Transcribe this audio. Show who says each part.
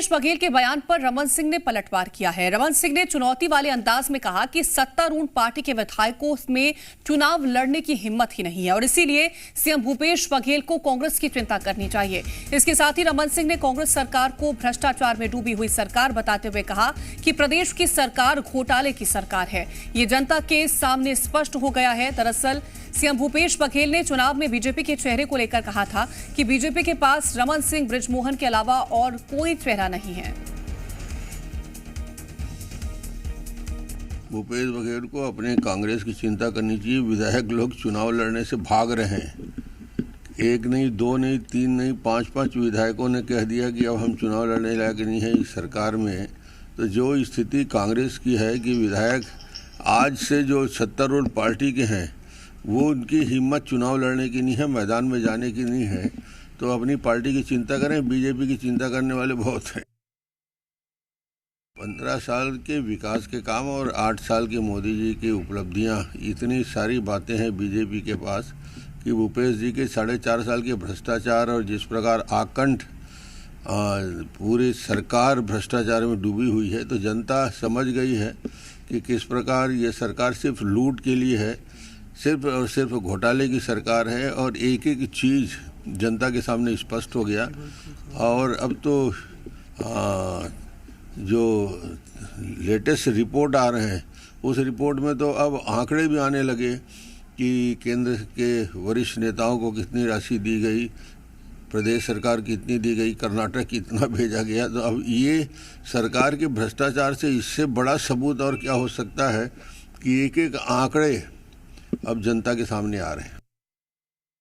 Speaker 1: भूपेश बघेल के बयान पर रमन सिंह ने पलटवार किया है। रमन सिंह ने चुनौती वाले अंदाज में कहा कि सत्तारूढ़ पार्टी के विधायकों में चुनाव लड़ने की हिम्मत ही नहीं है और इसीलिए सीएम भूपेश बघेल को कांग्रेस की चिंता करनी चाहिए। इसके साथ ही रमन सिंह ने कांग्रेस सरकार को भ्रष्टाचार में डूबी हुई सरकार बताते हुए कहा कि प्रदेश की सरकार घोटाले की सरकार है। ये जनता के सामने स्पष्ट हो गया है। दरअसल सीएम भूपेश बघेल ने चुनाव में बीजेपी के चेहरे को लेकर कहा था कि बीजेपी के पास रमन सिंह, बृजमोहन के अलावा और कोई चेहरा नहीं है।
Speaker 2: भूपेश बघेल को अपने कांग्रेस की चिंता करनी चाहिए। विधायक लोग चुनाव लड़ने से भाग रहे हैं। एक नहीं, दो नहीं, तीन नहीं, पांच विधायकों ने कह दिया कि अब हम चुनाव लड़ने लायक नहीं है इस सरकार में। तो जो स्थिति कांग्रेस की है कि विधायक आज से जो सत्तारूढ़ पार्टी के हैं वो उनकी हिम्मत चुनाव लड़ने की नहीं है, मैदान में जाने की नहीं है। तो अपनी पार्टी की चिंता करें, बीजेपी की चिंता करने वाले बहुत हैं। 15 साल के विकास के काम और 8 साल के मोदी जी की उपलब्धियां, इतनी सारी बातें हैं बीजेपी के पास कि भूपेश जी के 4.5 साल के भ्रष्टाचार और जिस प्रकार आकंठ पूरी सरकार भ्रष्टाचार में डूबी हुई है, तो जनता समझ गई है कि किस प्रकार ये सरकार सिर्फ लूट के लिए है, सिर्फ और सिर्फ घोटाले की सरकार है। और एक एक चीज़ जनता के सामने स्पष्ट हो गया। और अब तो जो लेटेस्ट रिपोर्ट आ रहे हैं उस रिपोर्ट में तो अब आंकड़े भी आने लगे कि केंद्र के वरिष्ठ नेताओं को कितनी राशि दी गई, प्रदेश सरकार कितनी दी गई, कर्नाटक कितना भेजा गया। तो अब ये सरकार के भ्रष्टाचार से इससे बड़ा सबूत और क्या हो सकता है कि एक एक आंकड़े अब जनता के सामने आ रहे हैं।